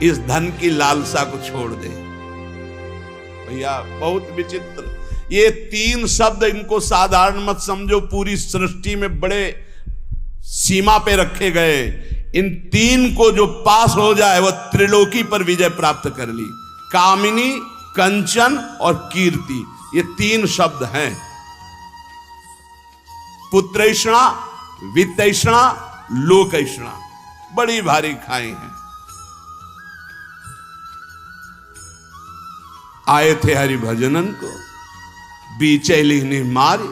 इस धन की लालसा को छोड़ दे। भैया बहुत विचित्र ये तीन शब्द, इनको साधारण मत समझो, पूरी सृष्टि में बड़े सीमा पे रखे गए। इन तीन को जो पास हो जाए वह त्रिलोकी पर विजय प्राप्त कर ली। कामिनी, कंचन और कीर्ति, ये तीन शब्द हैं। पुत्रैषणा, वित्तैषणा, लोकैषणा, बड़ी भारी खाई हैं। आए थे हरि भजनन को, बीचे लिहनी मारी,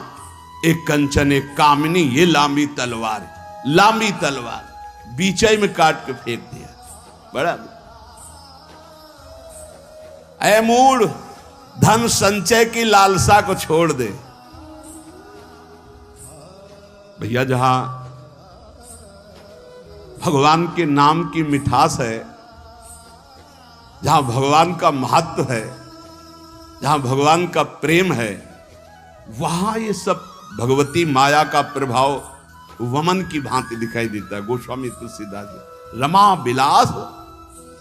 एक कंचन एक कामिनी, ये लांबी तलवार, लांबी तलवार बीचे में काट के फेंक दिया। बड़ा ऐ मूढ़, धन संचय की लालसा को छोड़ दे। भैया जहां भगवान के नाम की मिठास है, जहां भगवान का महत्व है, जहां भगवान का प्रेम है, वहां ये सब भगवती माया का प्रभाव वमन की भांति दिखाई देता है। गोस्वामी तुलसीदास जी, रमा विलास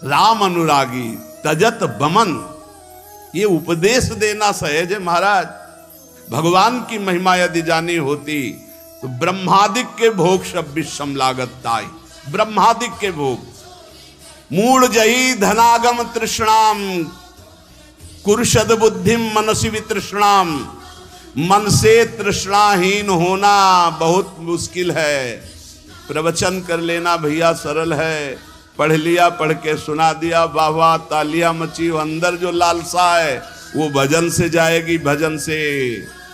राम अनुरागी तजत बमन, ये उपदेश देना सहज है महाराज। भगवान की महिमा यदि जानी होती तो ब्रह्मादिक के भोग सब विषम लागत ताई, ब्रह्मादिक के भोग। मूढ़ जही धनागम तृष्णाम, कुरुषद बुद्धिम मनसी वितृष्णाम, मन से तृष्णाहीन होना बहुत मुश्किल है। प्रवचन कर लेना भैया सरल है, पढ़ लिया, पढ़ के सुना दिया, वाह वाह तालियां मची, वो अंदर जो लालसा है वो भजन से जाएगी, भजन से,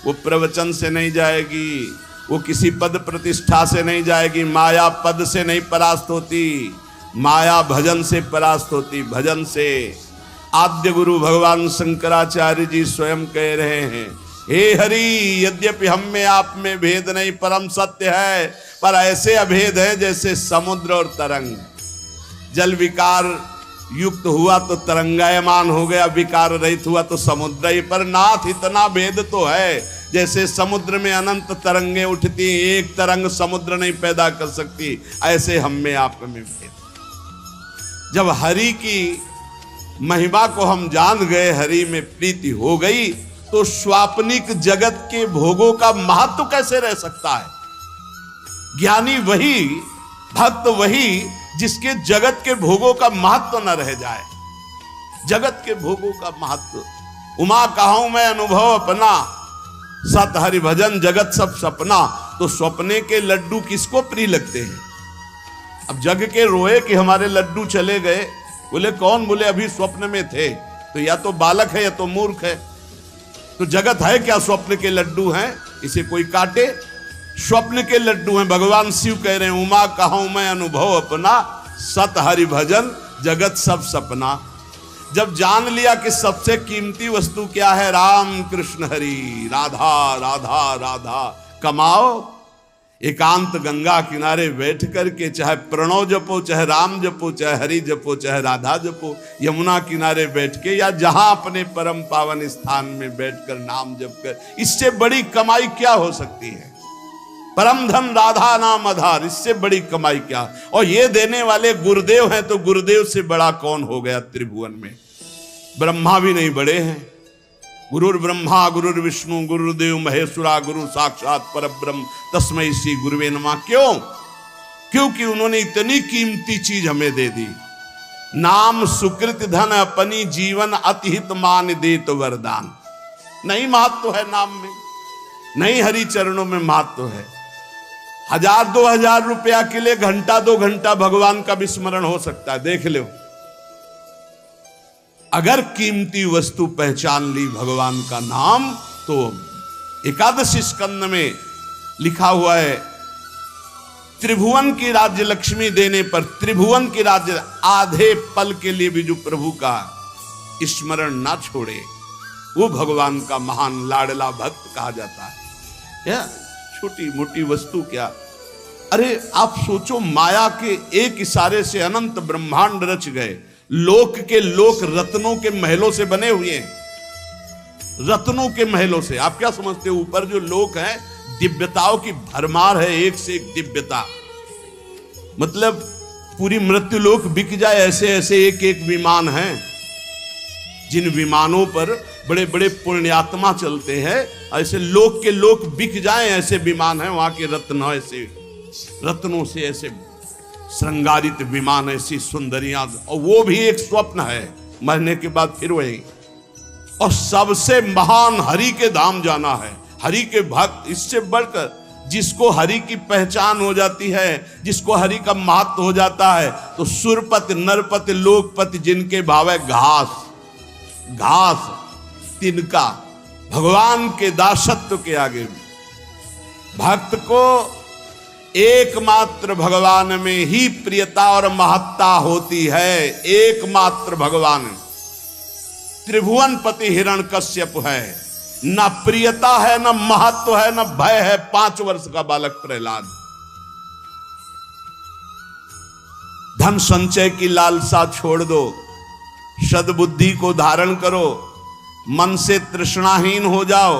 वो प्रवचन से नहीं जाएगी, वो किसी पद प्रतिष्ठा से नहीं जाएगी। माया पद से नहीं परास्त होती, माया भजन से परास्त होती, भजन से। आद्य गुरु भगवान शंकराचार्य जी स्वयं कह रहे हैं, हे हरि, यद्यपि हम में आप में भेद नहीं, परम सत्य है, पर ऐसे अभेद है जैसे समुद्र और तरंग। जल विकार युक्त हुआ तो तरंगायमान हो गया, विकार रहित हुआ तो समुद्र ही। पर नाथ इतना भेद तो है, जैसे समुद्र में अनंत तरंगे उठती, एक तरंग समुद्र नहीं पैदा कर सकती, ऐसे हम में आप में भेद। जब हरि की महिमा को हम जान गए, हरि में प्रीति हो गई, तो स्वाप्निक जगत के भोगों का महत्व कैसे रह सकता है। ज्ञानी वही, भक्त वही जिसके जगत के भोगों का महत्व न रह जाए। जगत के भोगों का महत्व, उमा कहूं मैं अनुभव अपना, सत हरि भजन जगत सब सपना। तो सपने के लड्डू किसको प्रिय लगते हैं। अब जग के रोए कि हमारे लड्डू चले गए, बोले कौन, बोले अभी स्वप्न में थे। तो या तो बालक है या तो मूर्ख है। तो जगत है क्या, स्वप्न के लड्डू हैं, इसे कोई काटे। स्वप्न के लड्डू हैं। भगवान शिव कह रहे हैं, उमा कहूं मैं अनुभव अपना, सत हरि भजन जगत सब सपना। जब जान लिया कि सबसे कीमती वस्तु क्या है, राम कृष्ण हरि, राधा राधा राधा, कमाओ एकांत गंगा किनारे बैठ करके, चाहे प्रणव जपो, चाहे राम जपो, चाहे हरि जपो, चाहे राधा जपो, यमुना किनारे बैठ के या जहां अपने परम पावन स्थान में बैठकर नाम जप कर, इससे बड़ी कमाई क्या हो सकती है। परम धन राधा नाम आधार, इससे बड़ी कमाई क्या। और ये देने वाले गुरुदेव हैं, तो गुरुदेव से बड़ा कौन हो गया त्रिभुवन में। ब्रह्मा भी नहीं बड़े हैं। गुरुर ब्रह्मा गुरुर विष्णु गुरुदेव महेश्वरा, गुरु साक्षात परब्रह्म तस्मै श्री गुरुवे नमः। क्यों? क्योंकि उन्होंने इतनी कीमती चीज हमें दे दी। नाम सुकृत धन अपनी जीवन अतिहित मान दे तो वरदान। नहीं महत्व है नाम में, नहीं हरि चरणों में महत्व है। 1000-2000 रुपया के लिए घंटा 2 घंटा भगवान का विस्मरण हो सकता है, देख लो। अगर कीमती वस्तु पहचान ली भगवान का नाम, तो एकादशी स्कंद में लिखा हुआ है, त्रिभुवन की राज्य लक्ष्मी देने पर, त्रिभुवन की राज्य, आधे पल के लिए भी जो प्रभु का स्मरण ना छोड़े, वो भगवान का महान लाडला भक्त कहा जाता है। क्या छोटी मोटी वस्तु क्या। अरे आप सोचो, माया के एक इशारे से अनंत ब्रह्मांड रच गए। लोक के लोक रत्नों के महलों से बने हुए हैं, रत्नों के महलों से। आप क्या समझते हो, ऊपर जो लोक हैं, दिव्यताओं की भरमार है, एक से एक दिव्यता। मतलब पूरी मृत्युलोक बिक जाए, ऐसे ऐसे एक एक विमान हैं, जिन विमानों पर बड़े बड़े पुण्यात्मा चलते हैं, ऐसे लोक के लोक बिक जाएं, ऐसे विमान हैं। वहां के रत्न ऐसे, रत्नों से ऐसे श्रृंगारित विमान, ऐसी सुंदरियां, और वो भी एक स्वप्न है, मरने के बाद फिर वही। और सबसे महान हरि के धाम जाना है, हरि के भक्त, इससे बढ़कर जिसको हरि की पहचान हो जाती है, जिसको हरि का महत्व हो जाता है, तो सुरपति नरपति लोकपति जिनके भाव है घास घास तिनका, भगवान के दासत्व के आगे भक्त को एकमात्र भगवान में ही प्रियता और महत्ता होती है। एकमात्र भगवान त्रिभुवनपति हिरण्यकश्यप है, न प्रियता है, न महत्व है, न भय है। 5 वर्ष का बालक प्रहलाद। धन संचय की लालसा छोड़ दो, सद्बुद्धि को धारण करो, मन से तृष्णाहीन हो जाओ,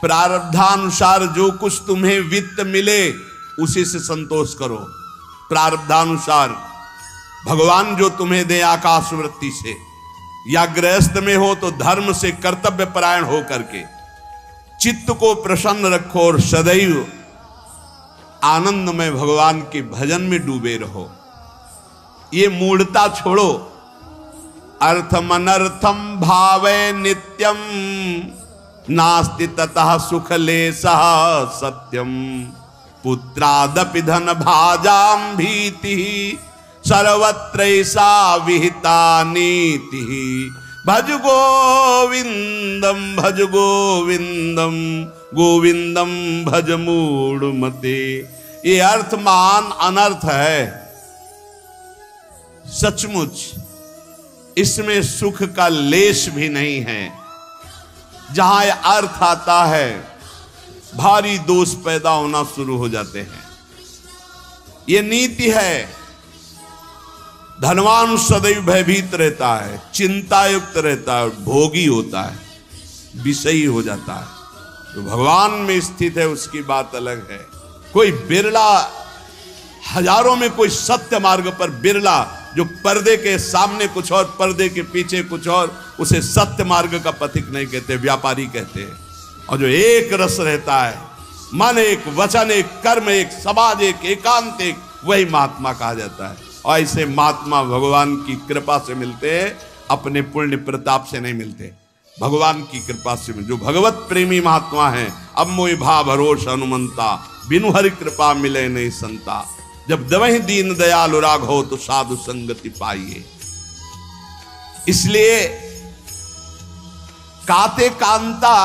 प्रारब्धानुसार जो कुछ तुम्हें वित्त मिले उसी से संतोष करो। प्रारब्धानुसार भगवान जो तुम्हें दे आकाश वृत्ति से, या गृहस्थ में हो तो धर्म से कर्तव्य परायण हो करके चित्त को प्रसन्न रखो और सदैव आनंद में भगवान के भजन में डूबे रहो। ये मूढ़ता छोड़ो। अर्थम अनर्थम भावे नित्यम नास्ति ततः सुख लेशः सत्यम पुत्रादपि धन भाजाम भीति सर्वत्रैसा विहिता नीति भज गोविंदम गोविंदम भज मूढ़मते। ये अर्थ मान अनर्थ है, सचमुच इसमें सुख का लेश भी नहीं है। जहां यह अर्थ आता है भारी दोष पैदा होना शुरू हो जाते हैं। यह नीति है। धनवान सदैव भयभीत रहता है, चिंतायुक्त रहता है, भोगी होता है, विषयी हो जाता है। तो भगवान में स्थित है उसकी बात अलग है। कोई बिरला, हजारों में कोई सत्य मार्ग पर बिरला, जो पर्दे के सामने कुछ और पर्दे के पीछे कुछ और, उसे सत्य मार्ग का पथिक नहीं कहते, व्यापारी कहते हैं। और जो एक रस रहता है, मन एक, वचन एक, कर्म एक, समाज एक, एकांत एक, वही महात्मा कहा जाता है। और ऐसे महात्मा भगवान की कृपा से मिलते हैं, अपने पुण्य प्रताप से नहीं मिलते, भगवान की कृपा से मिलते। जो भगवत प्रेमी महात्मा हैं, अब मोहि भा भरोस हनुमंता, बिनु हरि कृपा मिले नहीं संता। जब दवहि दीन दयाल राग हो तो साधु संगति पाइए। इसलिए काते कांता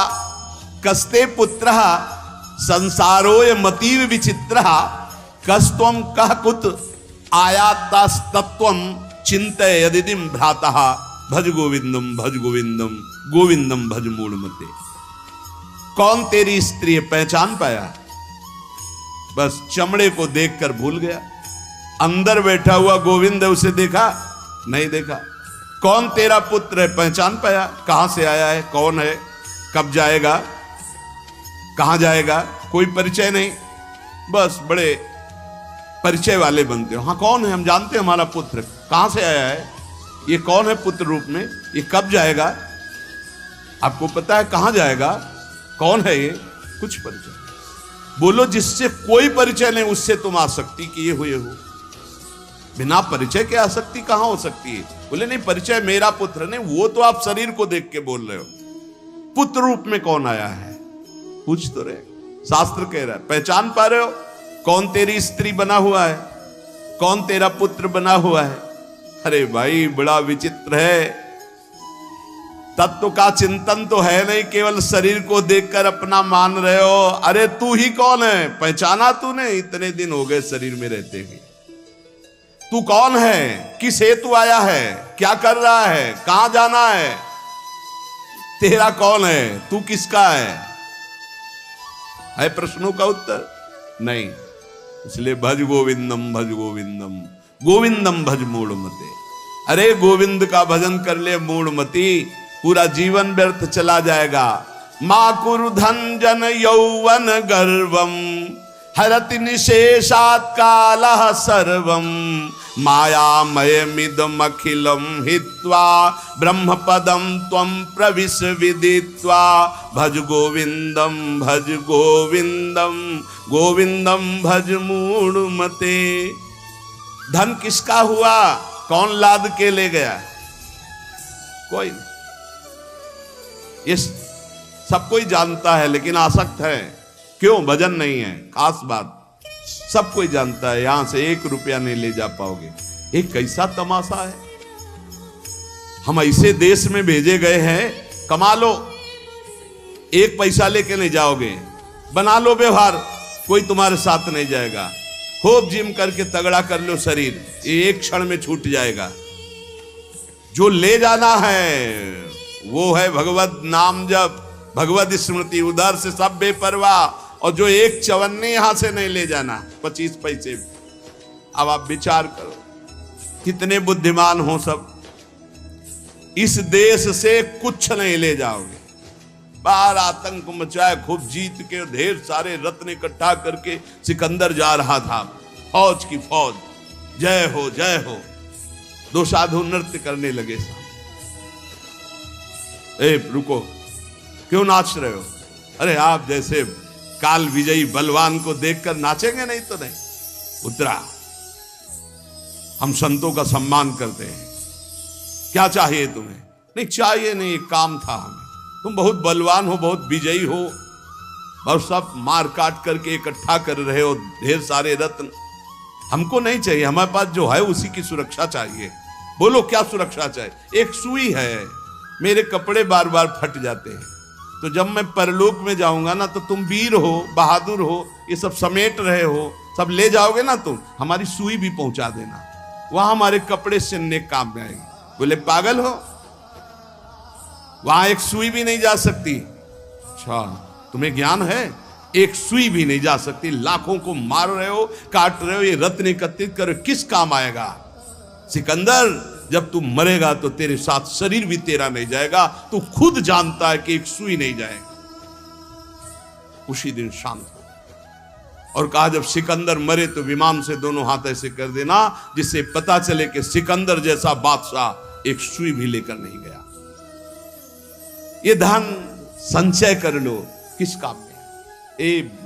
कस्ते पुत्र संसारोय मतीव विचित्र कस्तम कह कुत आयातस्तत्वम चिंतय यदिदिम भ्रातः भज गोविंदम गोविंदम भज मूढ़मते। कौन तेरी स्त्री है, पहचान पाया? बस चमड़े को देखकर भूल गया। अंदर बैठा हुआ गोविंद है, उसे देखा नहीं देखा। कौन तेरा पुत्र है, पहचान पाया? कहां से आया है, कौन है, कब जाएगा, कहां जाएगा, कोई परिचय नहीं। बस बड़े परिचय वाले बनते हो। हाँ, कौन है, हम जानते हैं हमारा पुत्र कहां से आया है, ये कौन है पुत्र रूप में, ये कब जाएगा, आपको पता है कहां जाएगा, कौन है ये, कुछ परिचय बोलो। जिससे कोई परिचय नहीं उससे तुम आसक्ति किए हुए हो। बिना परिचय के आसक्ति कहां हो सकती है? बोले नहीं, परिचय मेरा पुत्र नहीं, वो तो आप शरीर को देख के बोल रहे हो। पुत्र रूप में कौन आया है, पूछ तो रहे। शास्त्र कह रहा है, पहचान पा रहे हो? कौन तेरी स्त्री बना हुआ है, कौन तेरा पुत्र बना हुआ है? अरे भाई, बड़ा विचित्र है। तत्व का चिंतन तो है नहीं, केवल शरीर को देखकर अपना मान रहे हो। अरे तू ही कौन है, पहचाना तूने? इतने दिन हो गए शरीर में रहते हुए। तू कौन है, किस हेतु आया है, क्या कर रहा है, कहां जाना है, तेरा कौन है, तू किसका है प्रश्नों का उत्तर नहीं। इसलिए भज गोविंदम गोविंदम भज मूढ़मते। अरे गोविंद का भजन कर ले मूढ़मती, पूरा जीवन व्यर्थ चला जाएगा। मां कुरु धन जन यौवन गर्वम हरति निशेषात् कालः सर्वम मायामयमिदमखिलं हित्वा ब्रह्मपदं त्वं प्रविश विदित्वा भज गोविंदम भज गोविंदम गोविंदम भज मूढ़मते। धन किसका हुआ? कौन लाद के ले गया? कोई नहीं। ये सब कोई जानता है लेकिन आसक्त है। क्यों? भजन नहीं है। खास बात, सब कोई जानता है यहां से 1 रुपया नहीं ले जा पाओगे। एक कैसा तमाशा है। हम ऐसे देश में भेजे गए हैं, कमा लो, 1 पैसा लेके नहीं जाओगे, बना लो व्यवहार, कोई तुम्हारे साथ नहीं जाएगा। खूब जिम करके तगड़ा कर लो शरीर, ये एक क्षण में छूट जाएगा। जो ले जाना है वो है भगवत नाम जप, भगवत स्मृति, उधर से सब बेपरवाह। और जो 1 चवन्नी यहां से नहीं ले जाना, 25 पैसे। अब आप विचार करो कितने बुद्धिमान हो सब। इस देश से कुछ नहीं ले जाओगे। बाहर आतंक मचाए, खूब जीत के ढेर सारे रत्न इकट्ठा करके सिकंदर जा रहा था, फौज की फौज, जय हो जय हो। 2 साधु नृत्य करने लगे साहब। रुको, क्यों नाच रहे हो? अरे आप जैसे काल विजयी बलवान को देखकर नाचेंगे नहीं तो नहीं। उतरा, हम संतों का सम्मान करते हैं, क्या चाहिए तुम्हें? नहीं चाहिए नहीं, एक काम था हमें। तुम बहुत बलवान हो, बहुत विजयी हो, और सब मार काट करके इकट्ठा कर रहे हो ढेर सारे रत्न। हमको नहीं चाहिए, हमारे पास जो है उसी की सुरक्षा चाहिए। बोलो क्या सुरक्षा चाहिए? एक सुई है, मेरे कपड़े बार बार फट जाते हैं, तो जब मैं परलोक में जाऊंगा ना, तो तुम वीर हो, बहादुर हो, ये सब समेट रहे हो, सब ले जाओगे ना तुम, हमारी सुई भी पहुंचा देना, वहां हमारे कपड़े सिलने काम में आएगी। बोले पागल हो, वहां एक सुई भी नहीं जा सकती। अच्छा, तुम्हें ज्ञान है? एक सुई भी नहीं जा सकती। लाखों को मार रहे हो, काट रहे हो, ये रत्न एकत्रित कर किस काम आएगा? सिकंदर, जब तू मरेगा तो तेरे साथ शरीर भी तेरा नहीं जाएगा, तू खुद जानता है कि एक सुई नहीं जाएगा। उसी दिन शांत हो और कहा जब सिकंदर मरे तो विमान से दोनों हाथ ऐसे कर देना जिससे पता चले कि सिकंदर जैसा बादशाह एक सुई भी लेकर नहीं गया। ये धन संचय कर लो, किस काम में?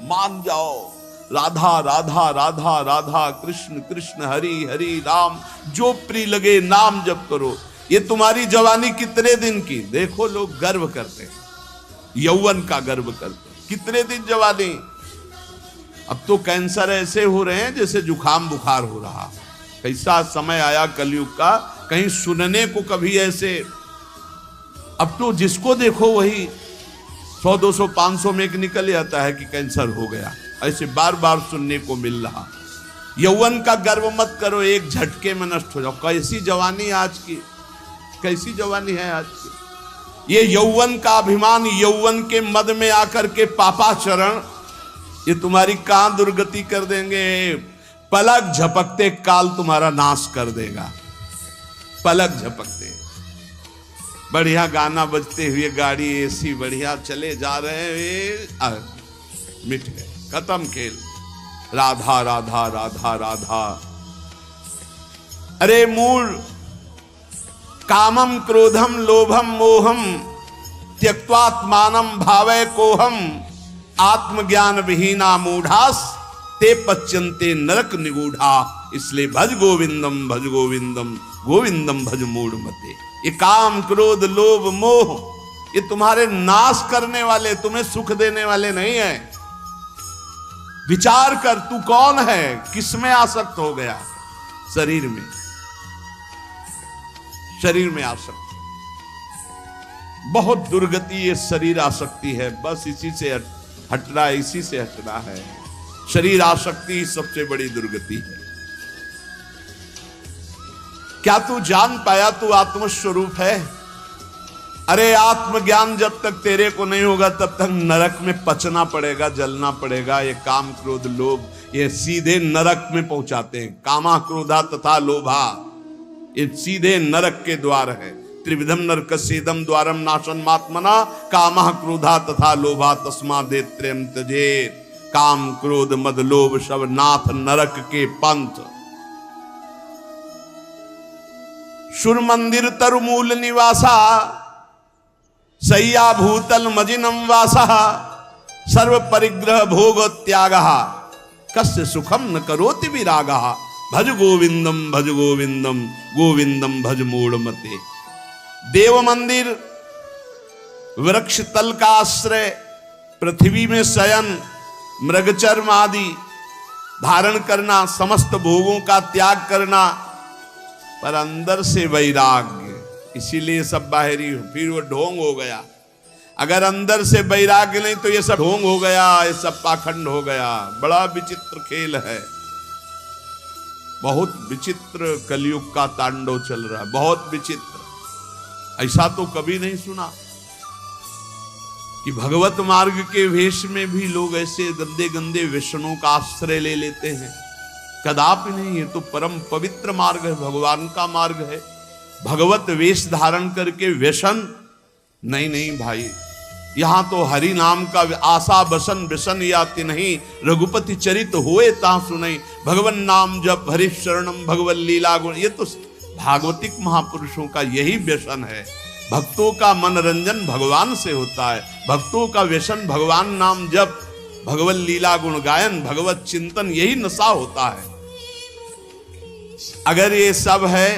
मान जाओ, राधा राधा राधा राधा, कृष्ण कृष्ण हरि हरि राम, जो प्रिय लगे नाम जप करो। ये तुम्हारी जवानी कितने दिन की? देखो लोग गर्व करते हैं, यौवन का गर्व करते हैं। कितने दिन जवानी? अब तो कैंसर ऐसे हो रहे हैं जैसे जुखाम बुखार हो रहा। कैसा समय आया कलयुग का, कहीं सुनने को कभी ऐसे। अब तो जिसको देखो वही 100 200 500 में एक निकल जाता है कि कैंसर हो गया। ऐसे बार बार सुनने को मिल रहा। यौवन का गर्व मत करो, एक झटके में नष्ट हो जाओ। कैसी जवानी आज की, कैसी जवानी है आज की। ये यौवन का अभिमान, यौवन के मद में आकर के पापाचरण, ये तुम्हारी कहां दुर्गति कर देंगे। पलक झपकते काल तुम्हारा नाश कर देगा। पलक झपकते, बढ़िया गाना बजते हुए गाड़ी एसी बढ़िया चले जा रहे हैं, मिट गए, खत्म खेल। राधा राधा राधा राधा। अरे मूल कामम क्रोधम लोभम मोहम त्यक्त्वात्मानम भावय कोहम आत्मज्ञान विहीना मूढ़ास ते पच्यन्ते नरक निगूढ़ा। इसलिए भज गोविंदम भज गोविंदम गोविंदम भज मूढ़मते। ये काम क्रोध लोभ मोह ये तुम्हारे नाश करने वाले, तुम्हें सुख देने वाले नहीं है। विचार कर तू कौन है, किसमें आसक्त हो गया? शरीर में, शरीर में आसक्त। बहुत दुर्गति ये शरीर आसक्ति है, बस इसी से हटना, इसी से हटना है। शरीर आसक्ति सबसे बड़ी दुर्गति है। क्या तू जान पाया तू आत्मस्वरूप है? अरे आत्मज्ञान जब तक तेरे को नहीं होगा तब तक नरक में पचना पड़ेगा, जलना पड़ेगा। ये काम क्रोध लोभ ये सीधे नरक में पहुंचाते हैं। कामा क्रोधा तथा लोभा ये सीधे नरक के द्वार है। त्रिविधम नरकस्येदम द्वारम नाशनमात्मना कामा क्रोधा तथा लोभा तस्मादेत्रयम् त्यजेत्। काम क्रोध मद लोभ सब नाथ नरक के पंथ। सुर मंदिर तरुमूल निवासा सय्या भूतल मजिनम वासा सर्व परिग्रह भोग त्याग कस्य सुखम न करोति विराग भज गोविंदम गोविंदम भज मूढ़मते। देव मंदिर, वृक्ष तल का आश्रय, पृथ्वी में शयन, मृगचर्म आदि धारण करना, समस्त भोगों का त्याग करना, पर अंदर से वैराग्य, इसीलिए सब बाहरी हो, फिर वो ढोंग हो गया। अगर अंदर से वैराग्य नहीं तो ये सब ढोंग हो गया, ये सब पाखंड हो गया। बड़ा विचित्र खेल है, बहुत विचित्र कलयुग का तांडव चल रहा है, बहुत विचित्र। ऐसा तो कभी नहीं सुना कि भगवत मार्ग के वेश में भी लोग ऐसे गंदे गंदे व्यसनों का आश्रय ले लेते हैं। कदापि नहीं, ये तो परम पवित्र मार्ग है, भगवान का मार्ग है। भगवत वेश धारण करके व्यसन नहीं भाई। यहां तो हरि नाम का आशा बसन व्यसन याति नहीं, रघुपति चरित होए ता सुनई, भगवन नाम जप हरि शरणम भगवत लीला गुण। ये तो भागवतिक महापुरुषों का यही व्यसन है। भक्तों का मनोरंजन भगवान से होता है, भक्तों का व्यसन भगवान नाम जप, भगवत लीला गुण गायन, भगवत चिंतन, यही नशा होता है। अगर ये सब है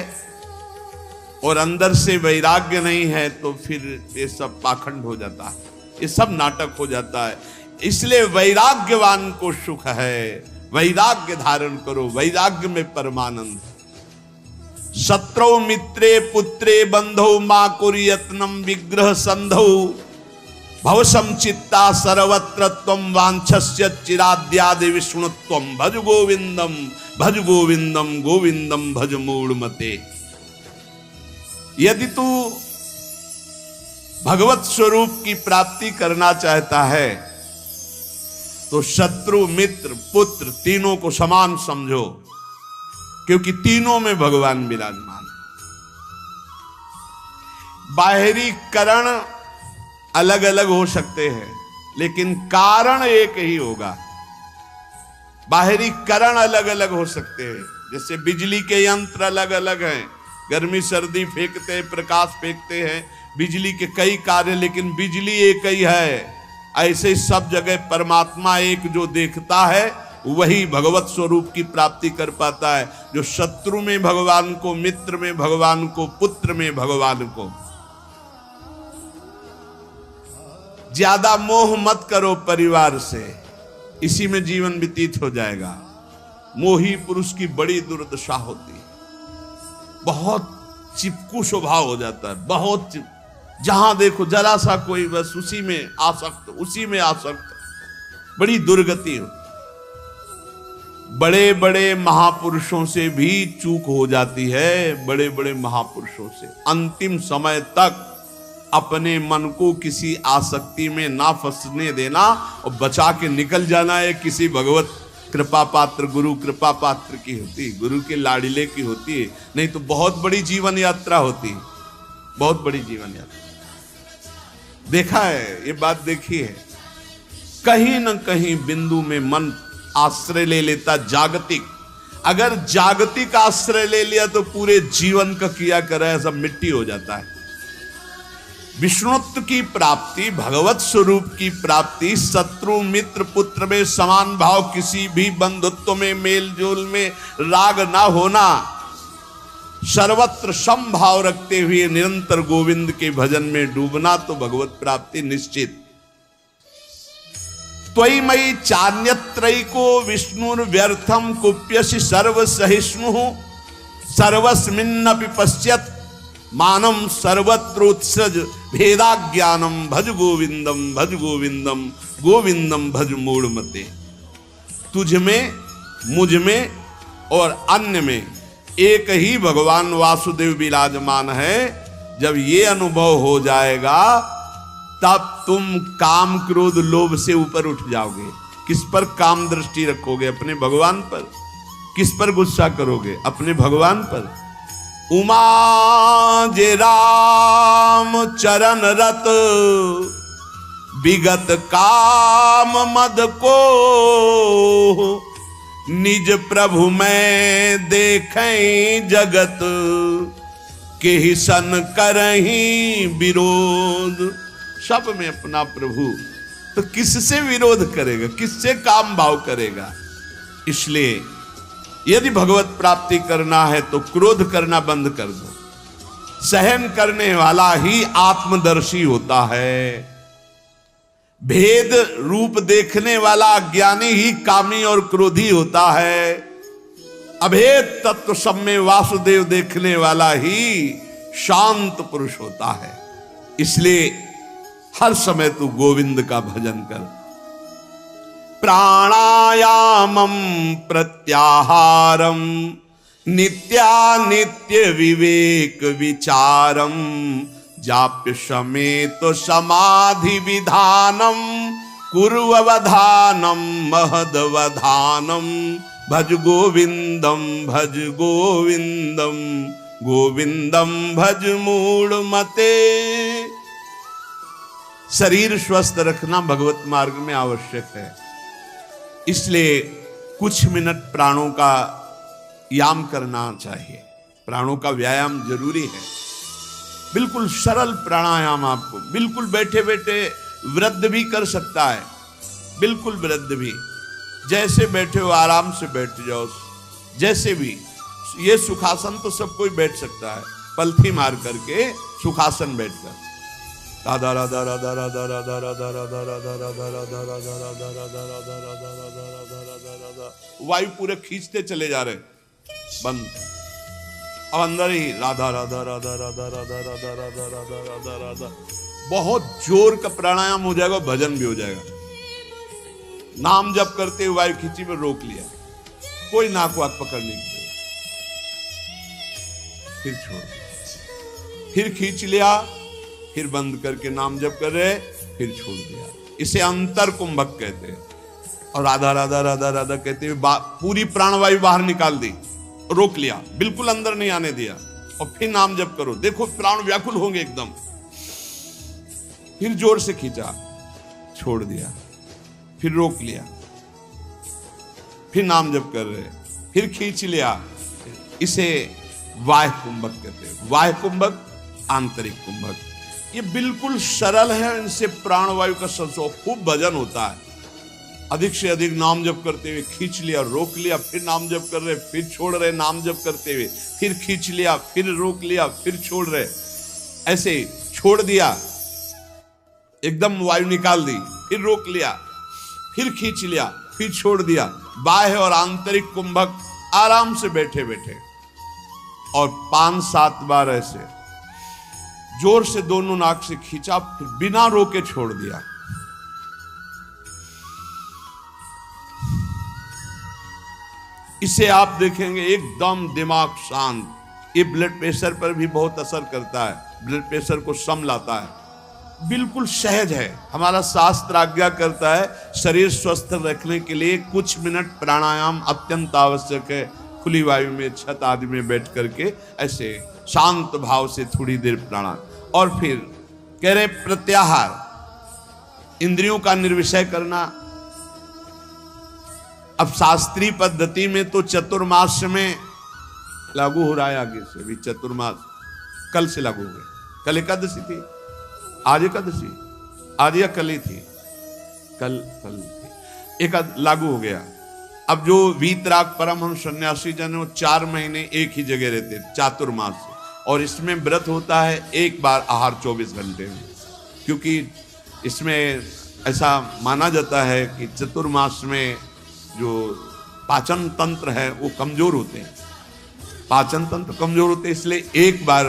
और अंदर से वैराग्य नहीं है तो फिर ये सब पाखंड हो जाता है, ये सब नाटक हो जाता है। इसलिए वैराग्यवान को सुख है, वैराग्य धारण करो, वैराग्य में परमानंद। शत्रौ मित्रे पुत्रे बंधौ मां कुर्यत्नम विग्रह संधौ भवसम चित्ता सर्वत्र त्वं वांछस्य चिराद्यादि विष्णुत्वं भज गोविंदम गोविंदम भज मूढ़मते। यदि तू भगवत स्वरूप की प्राप्ति करना चाहता है तो शत्रु मित्र पुत्र तीनों को समान समझो, क्योंकि तीनों में भगवान विराजमान है। बाहरी कारण अलग अलग हो सकते हैं लेकिन कारण एक ही होगा। बाहरी कारण अलग अलग हो सकते हैं, जैसे बिजली के यंत्र अलग अलग हैं, गर्मी सर्दी फेंकते हैं, प्रकाश फेंकते हैं, बिजली के कई कार्य, लेकिन बिजली एक ही है। ऐसे सब जगह परमात्मा एक जो देखता है वही भगवत स्वरूप की प्राप्ति कर पाता है। जो शत्रु में भगवान को, मित्र में भगवान को, पुत्र में भगवान को। ज्यादा मोह मत करो परिवार से, इसी में जीवन व्यतीत हो जाएगा। मोही पुरुष की बड़ी दुर्दशा होती है, बहुत चिपकू स्वभाव हो जाता है, बहुत जहां देखो जरा सा कोई बस उसी में आसक्त, बड़ी दुर्गति हो। बड़े बड़े महापुरुषों से भी चूक हो जाती है, बड़े बड़े महापुरुषों से। अंतिम समय तक अपने मन को किसी आसक्ति में ना फंसने देना और बचा के निकल जाना है। किसी भगवत कृपा पात्र, गुरु कृपा पात्र की होती, गुरु के लाडिले की होती है, नहीं तो बहुत बड़ी जीवन यात्रा होती, बहुत बड़ी जीवन यात्रा। देखा है, ये बात देखी है, कहीं न कहीं बिंदु में मन आश्रय ले लेता जागतिक। अगर जागतिक आश्रय ले लिया तो पूरे जीवन का किया करे सब मिट्टी हो जाता है। विष्णुत्व की प्राप्ति, भगवत स्वरूप की प्राप्ति, शत्रु मित्र पुत्र में समान भाव, किसी भी बंधुत्व में, मेल जोल में राग ना होना, सर्वत्र समभाव रखते हुए निरंतर गोविंद के भजन में डूबना, तो भगवत प्राप्ति निश्चित। त्वयि मयि चान्यत्रैको विष्णुर्व्यर्थम कुप्यसि सर्व सहिष्णु सर्वस्मिन्नपि पश्यत् मानम सर्वत्रोत्सज भेदाज्ञानम भज गोविंदम गोविंदम भज मूढ़मते। तुझ में, मुझ में और अन्य में एक ही भगवान वासुदेव विराजमान है। जब ये अनुभव हो जाएगा तब तुम काम क्रोध लोभ से ऊपर उठ जाओगे। किस पर काम दृष्टि रखोगे? अपने भगवान पर। किस पर गुस्सा करोगे? अपने भगवान पर। उमा जे राम चरण रत विगत काम मद को निज प्रभु में देखें जगत के ही सन करही विरोध। सब में अपना प्रभु, तो किससे विरोध करेगा, किससे काम भाव करेगा। इसलिए यदि भगवत प्राप्ति करना है तो क्रोध करना बंद कर दो। सहन करने वाला ही आत्मदर्शी होता है। भेद रूप देखने वाला अज्ञानी ही कामी और क्रोधी होता है। अभेद तत्व सब में वासुदेव देखने वाला ही शांत पुरुष होता है। इसलिए हर समय तू गोविंद का भजन कर। प्राणायामम प्रत्याहारम नित्यानित्य विवेक विचारम जाप्य समेत समाधि विधानम कुर्ववधानम महदवधानम भज गोविंदम गोविंदम भज मूढ़ मते। शरीर स्वस्थ रखना भगवत मार्ग में आवश्यक है। इसलिए कुछ मिनट प्राणों का याम करना चाहिए। प्राणों का व्यायाम जरूरी है। बिल्कुल सरल प्राणायाम, आपको बिल्कुल बैठे बैठे वृद्ध भी कर सकता है। बिल्कुल वृद्ध भी, जैसे बैठे हो आराम से बैठ जाओ। जैसे भी, ये सुखासन तो सब कोई बैठ सकता है, पलथी मार करके सुखासन बैठकर। राधा राधा राधा राधा राधा राधा राधा राधा राधा राधा राधा राधा राधा राधा राधा राधा राधा राधा। वायु पूरे खींचते चले जा रहे, बंद। अब अंदर ही राधा राधा राधा राधा राधा राधा राधा राधा राधा राधा। बहुत जोर का प्राणायाम हो जाएगा, भजन भी हो जाएगा। नाम जप करते हुए वायु खींची में रोक लिया, कोई नाक वाक पकड़ने की जरूरत, फिर छोड़, फिर खींच लिया, फिर बंद करके नाम जप कर रहे, फिर छोड़ दिया। इसे अंतर कुंभक कहते हैं। और राधा राधा राधा राधा कहते हुए पूरी प्राणवायु बाहर निकाल दी, रोक लिया, बिल्कुल अंदर नहीं आने दिया, और फिर नाम जप करो। देखो प्राण व्याकुल होंगे एकदम। फिर जोर से खींचा, छोड़ दिया, फिर रोक लिया, फिर नाम जप कर रहे, फिर खींच लिया। इसे वाह्य कुंभक कहते हैं। वाह्य कुंभक, आंतरिक कुंभक। ये बिल्कुल सरल है। इनसे प्राणवायु का संसर्ग, खूब भजन होता है। अधिक से अधिक नाम जप करते हुए खींच लिया, रोक लिया, फिर नाम जप कर रहे, फिर छोड़ रहे, नाम जप करते हुए फिर खींच लिया, फिर रोक लिया, फिर छोड़ रहे। ऐसे छोड़ दिया, एकदम वायु निकाल दी, फिर रोक लिया, फिर खींच लिया, फिर छोड़ दिया। बाह्य और आंतरिक कुंभक आराम से बैठे बैठे, और 5-7 बार ऐसे जोर से दोनों नाक से खींचा, फिर बिना रोके छोड़ दिया। इसे आप देखेंगे एकदम दिमाग शांत। ये ब्लड प्रेशर पर भी बहुत असर करता है, ब्लड प्रेशर को सम लाता है। बिल्कुल सहज है। हमारा शास्त्र आज्ञा करता है शरीर स्वस्थ रखने के लिए कुछ मिनट प्राणायाम अत्यंत आवश्यक है। खुली वायु में, छत आदि में बैठ करके ऐसे शांत भाव से थोड़ी देर प्राणायाम। और फिर कह रहे प्रत्याहार, इंद्रियों का निर्विषय करना। अब शास्त्रीय पद्धति में तो चतुर्मास में लागू हो रहा है। आगे से भी चतुर्मास कल से लागू हो गए। कल एकादशी थी, आज एकादशी, आज या कल ही थी, कल थी, एक लागू हो गया। अब जो वीतराग परमहंस सन्यासी जन, वो 4 महीने एक ही जगह रहते, चातुर्मास। और इसमें व्रत होता है एक बार आहार 24 घंटे में, क्योंकि इसमें ऐसा माना जाता है कि चतुर्मास में जो पाचन तंत्र है वो कमजोर होते हैं, पाचन तंत्र कमजोर होते हैं। इसलिए एक बार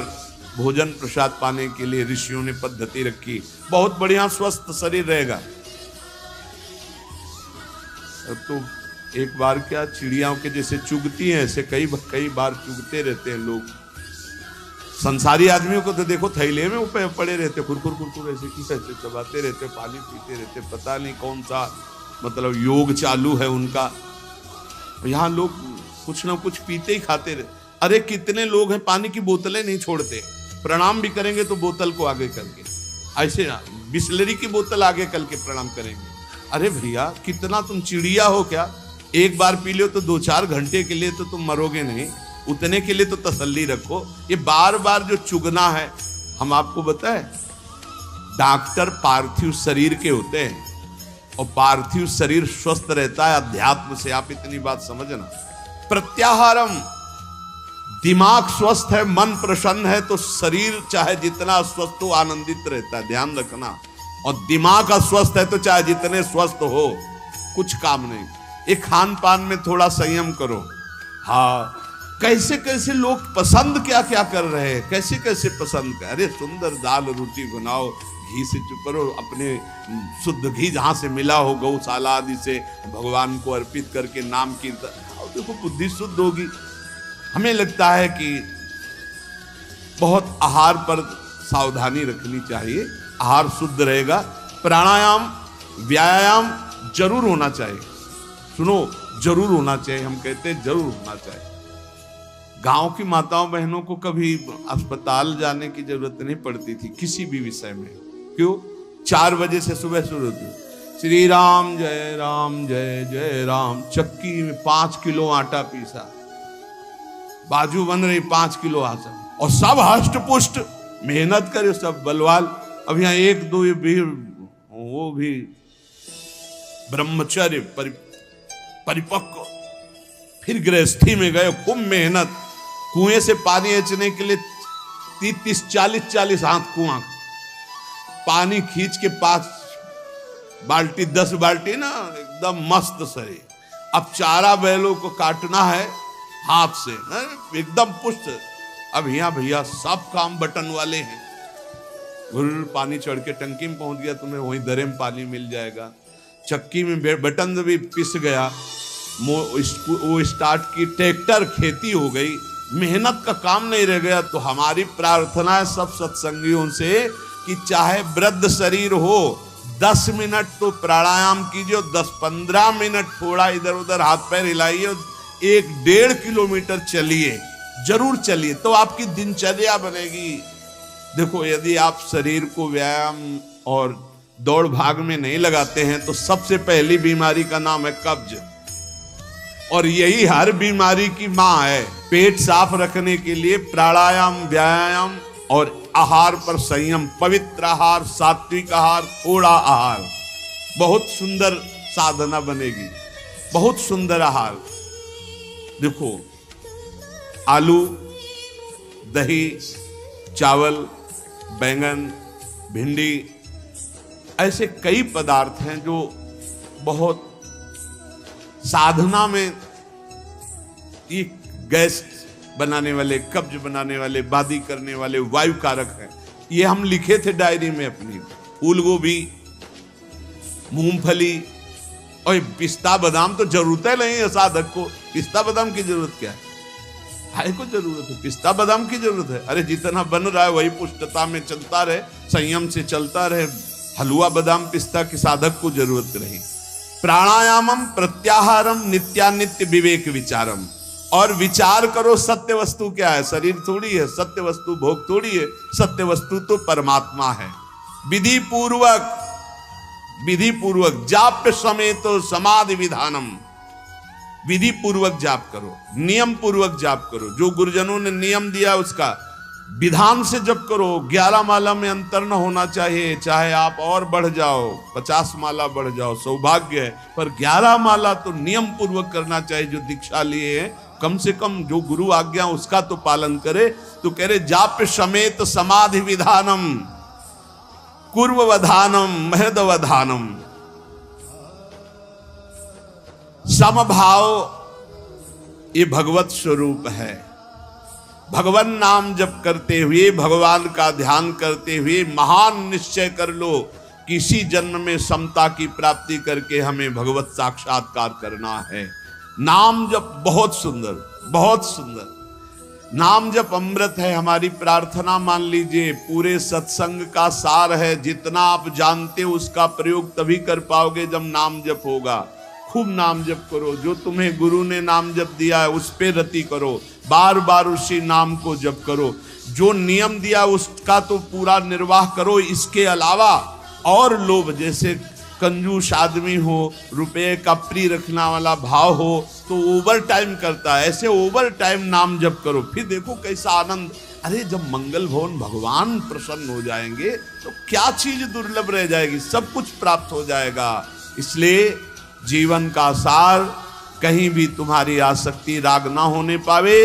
भोजन प्रसाद पाने के लिए ऋषियों ने पद्धति रखी। बहुत बढ़िया स्वस्थ शरीर रहेगा। तो एक बार क्या, चिड़ियाओं के जैसे चुगती हैं, ऐसे कई बार चुगते रहते हैं लोग। संसारी आदमियों को तो देखो थैले में ऊपर पड़े रहते, कुरकुर ऐसे की ऐसे चबाते रहते, पानी पीते रहते, पता नहीं कौन सा मतलब योग चालू है उनका। यहाँ लोग कुछ ना कुछ पीते ही खाते रहते। अरे कितने लोग हैं पानी की बोतलें नहीं छोड़ते, प्रणाम भी करेंगे तो बोतल को आगे करके, ऐसे ना बिस्लरी की बोतल आगे करके प्रणाम करेंगे। अरे भैया कितना तुम चिड़िया हो क्या? एक बार पी लो तो 2-4 घंटे के लिए तो तुम मरोगे नहीं, उतने के लिए तो तसल्ली रखो। ये बार बार जो चुगना है, हम आपको बताएं, डॉक्टर पार्थिव शरीर के होते हैं और पार्थिव शरीर स्वस्थ रहता है अध्यात्म से। आप इतनी बात समझना। प्रत्याहारम, दिमाग स्वस्थ है, मन प्रसन्न है तो शरीर चाहे जितना स्वस्थ हो आनंदित रहता है, ध्यान रखना। और दिमाग अस्वस्थ है तो चाहे जितने स्वस्थ हो कुछ काम नहीं। ये खान पान में थोड़ा संयम करो। हाँ, कैसे कैसे लोग पसंद क्या क्या कर रहे हैं, कैसे कैसे पसंद कर, अरे सुंदर दाल रोटी बनाओ, घी से चुप करो, अपने शुद्ध घी जहां से मिला हो गौशाला आदि से भगवान को अर्पित करके नाम कीर्तन, और देखो बुद्धि शुद्ध होगी। हमें लगता है कि बहुत आहार पर सावधानी रखनी चाहिए, आहार शुद्ध रहेगा। प्राणायाम व्यायाम जरूर होना चाहिए, सुनो जरूर होना चाहिए, हम कहते हैं जरूर होना चाहिए। गांव की माताओं बहनों को कभी अस्पताल जाने की जरूरत नहीं पड़ती थी किसी भी विषय में। क्यों? 4 बजे से सुबह शुरू होती, श्री राम जय जय राम, चक्की में 5 किलो आटा पीसा, बाजू बन रही 5 किलो आटा, और सब हष्ट पुष्ट मेहनत करे, सब बलवाल। अब यहाँ 1-2 भी, वो भी ब्रह्मचर्य परिपक्व, फिर गृहस्थी में गए, खूब मेहनत, कुएं से पानी खींचने के लिए 30-40 हाथ कुआं, पानी खींच के 5 बाल्टी 10 बाल्टी ना, एकदम मस्त सही। अब चारा बैलों को काटना है हाथ से, एकदम पुष्ट। अब यहाँ भैया सब काम बटन वाले हैं, पानी चढ़ के टंकी में पहुंच गया, तुम्हें वहीं दरे में पानी मिल जाएगा। चक्की में बटन भी पिस गया, वो स्टार्ट की, ट्रैक्टर खेती हो गई, मेहनत का काम नहीं रह गया। तो हमारी प्रार्थना है सब सत्संगियों से कि चाहे वृद्ध शरीर हो, 10 मिनट तो प्राणायाम कीजिए, 10-15 मिनट थोड़ा इधर उधर हाथ पैर हिलाइए, 1-1.5 किलोमीटर चलिए, जरूर चलिए, तो आपकी दिनचर्या बनेगी। देखो, यदि आप शरीर को व्यायाम और दौड़ भाग में नहीं लगाते हैं तो सबसे पहली बीमारी का नाम है कब्ज, और यही हर बीमारी की मां है। पेट साफ रखने के लिए प्राणायाम व्यायाम और आहार पर संयम, पवित्र आहार, सात्विक आहार, थोड़ा आहार, बहुत सुंदर साधना बनेगी, बहुत सुंदर आहार। देखो, आलू, दही, चावल, बैंगन, भिंडी, ऐसे कई पदार्थ हैं जो बहुत साधना में ये गैस बनाने वाले, कब्ज बनाने वाले, बादी करने वाले, वायु कारक हैं। ये हम लिखे थे डायरी में अपनी। फूल गोभी, मूंगफली और पिस्ता बादाम तो जरूरत है नहीं है साधक को। पिस्ता बादाम की जरूरत क्या है? हाय को जरूरत है, पिस्ता बादाम की जरूरत है। अरे जितना बन रहा है वही पुष्टता में चलता रहे, संयम से चलता रहे। हलवा बादाम पिस्ता की साधक को जरूरत नहीं। प्राणायामम प्रत्याहारम नित्यानित्य विवेक विचारम, और विचार करो सत्य वस्तु क्या है। शरीर थोड़ी है, सत्य वस्तु भोग थोड़ी है, सत्य वस्तु तो परमात्मा है। विधि पूर्वक जाप्य समेत समाधि विधानम, विधि पूर्वक जाप करो, नियम पूर्वक जाप करो। जो गुरुजनों ने नियम दिया उसका विधान से जप करो। 11 माला में अंतर न होना चाहिए, चाहे आप और बढ़ जाओ, 50 माला बढ़ जाओ, सौभाग्य है, पर 11 माला तो नियम पूर्वक करना चाहिए। जो दीक्षा लिए हैं कम से कम जो गुरु आज्ञा उसका तो पालन करे। तो कह रहे जाप्य समेत समाधि विधानम, कुर्ववधानम महदवधानम। समभाव ये भगवत स्वरूप है। भगवान नाम जप करते हुए, भगवान का ध्यान करते हुए महान निश्चय कर लो कि इसी जन्म में समता की प्राप्ति करके हमें भगवत साक्षात्कार करना है। नाम जप बहुत सुंदर, बहुत सुंदर। नाम जप अमृत है। हमारी प्रार्थना मान लीजिए पूरे सत्संग का सार है। जितना आप जानते हो उसका प्रयोग तभी कर पाओगे जब नाम जप होगा। खूब नाम जप करो। जो तुम्हें गुरु ने नाम जप दिया है उस पे रति करो, बार बार उसी नाम को जप करो। जो नियम दिया उसका तो पूरा निर्वाह करो। इसके अलावा और लोभ, जैसे कंजूस आदमी हो, रुपये का प्रिय रखना वाला भाव हो तो ओवर टाइम करता है, ऐसे ओवर टाइम नाम जप करो, फिर देखो कैसा आनंद। अरे जब मंगल भवन भगवान प्रसन्न हो जाएंगे तो क्या चीज दुर्लभ रह जाएगी, सब कुछ प्राप्त हो जाएगा। इसलिए जीवन का सार, कहीं भी तुम्हारी आसक्ति राग ना होने पावे,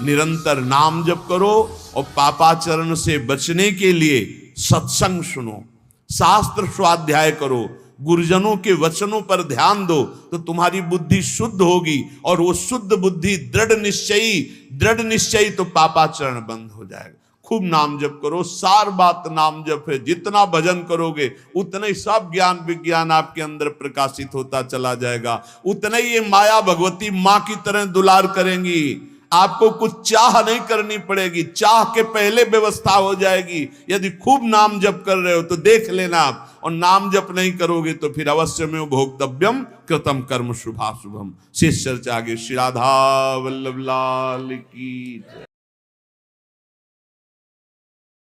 निरंतर नाम जप करो और पापाचरण से बचने के लिए सत्संग सुनो, शास्त्र स्वाध्याय करो, गुरुजनों के वचनों पर ध्यान दो, तो तुम्हारी बुद्धि शुद्ध होगी और वो शुद्ध बुद्धि दृढ़ निश्चयी तो पापाचरण बंद हो जाएगा। खूब नाम जप करो, सार बात नाम जप है। जितना भजन करोगे उतना ही सब ज्ञान विज्ञान आपके अंदर प्रकाशित होता चला जाएगा, उतना ही ये माया भगवती माँ की तरह दुलार करेंगी। आपको कुछ चाह नहीं करनी पड़ेगी, चाह के पहले व्यवस्था हो जाएगी। यदि खूब नाम जप कर रहे हो तो देख लेना आप, और नाम जप नहीं करोगे तो फिर अवश्य में भोक्तव्यम कृतम कर्म शुभाशुभम। शेष चर्चा आगे। श्री राधा वल्लभ लाल की।